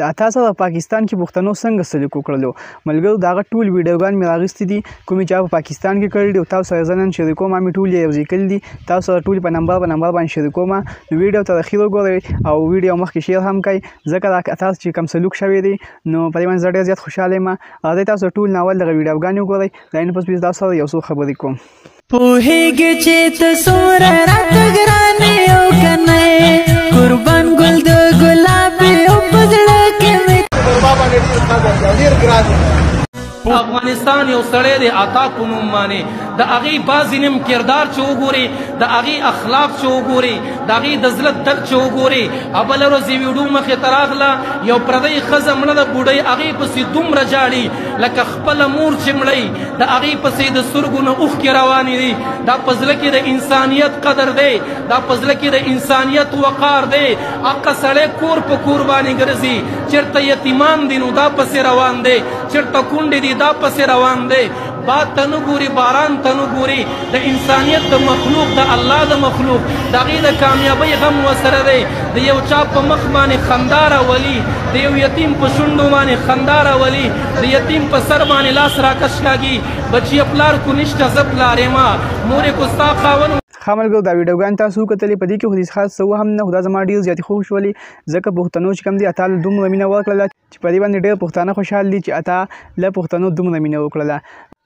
د اتا سره پاکستان کې پښتنو څنګه سلوک وکړلو ملګرو دغه ټول ویډیوګان مې راغستې دي کومې چې په پاکستان کې کړي دي او تاسو سره زه نن شریکوم مې ټول یې یوځای کړي دي تاسو سره ټول په نمبر باندې شریکوم نو ویډیو تر اخره وګورئ او ویډیو مخکې شیر هم کړئ ځکه دا تاسو چې کوم سلوک شوی دی نو په دې باندې زه ډېر زیات خوشحاله یم راځئ تاسو ټول ناول دغه ویډیوګانې وګورئ دا نه پس تاسو سره یو څو خبرې کوم پوهیږي چې ته څومره راته ګران یې او که نه قربان ګل د ګلابي او په زړه کې مې افغانستان یو سړی دی عطا په نوم باندې د هغې بعضې نیم کردار چې وګورې د هغې اخلاق چې وګورې د هغې د زړه درد چې وګورې او بله ورځ یې ویډیو مخې ته راغله یو پردۍ ښځه مړه ده بوډۍ هغې پسې دومره جاړي لکه خپله مور چې مړی د هغې پسې د سترګو نه اوښکې روانې دي دا په زړه کې د انسانیت قدر دی دا په زړه کې د انسانیت وقار دی هغه سړی کور په کور باندې ګرځي چېرته یتیمان دي نو دا پسې روان دی چېرته کونډې دي دا پسې روان دی باد ته نه ګوري باران ته نه ګوري د انسانیت د مخلوق د الله د مخلوق د هغې د کامیابۍ غم ورسره دی د یو چا په مخ باندې خندا راولي د یو یتیم په شونډو باندې خندا راولي د یتیم په سر باندې لاس راکش کاږي بچیه پلار کو نشته زه پلار یم مورې کو ستا خاوند ښه ملګرو دا ویډیوګان تاسو وکتلې په دې کې خو هېڅ خاص څه هم نه خو دا زما ډېر زیاتې خوښ شولې ځکه پښتنو چې کوم دي اتا له دومره مینه ورکړله چې په دې باندې ډېر پښتانه خوشحال دي چې اتا له پښتنو دومره مینه وکړله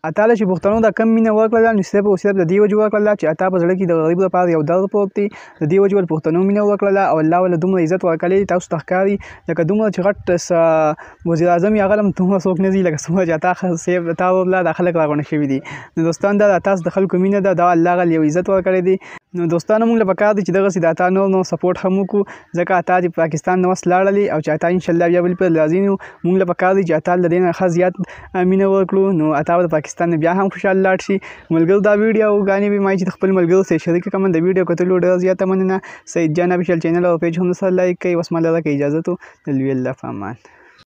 اتا له چې پښتنو دا کم مینه ورکړله نو صرف او صرف د دې وجې ورکړله چې اتا په زړه کې د غریب لپاره یو درد پروت دی د دې وجې ول پښتنو مینه ورکړله او الله ول دومره عزت ورکړلی تاسو ته ښکاري لکه دومره چې غټ وزیر اعظم یې هغه هم دومره څوک نه دي لکه څومره چې اتا صرف اتا ورله دا خلک راغونډ شوي دي نو دوستان دا تاسو د خلکو مینه ده دا الله غل یو عزت ورکړی دی نو دوستانو موږ له پکار دي چې دغسې د اتا نور سپورټ هم وکړو ځکه اتا چې پاکستان نه وس لاړلې او چې اتا انشاءالله بیا بل پل راځي نو موږ له پکار دي چې اتا له دې نه ښه زیات مینه ورکړو نو اتا به د پاکستان نه بیا هم خوشحاله لاړ شي ملګرو دا ویډیوګانې به ما چې د خپل ملګرو سره شریک کړم د ویډیو کتلو ډېره زیاته مننه سعید جان افیشیل چینل او پیج هم سره لایک کړئ اوس ما له کې اجازه تو د لوی الله په امان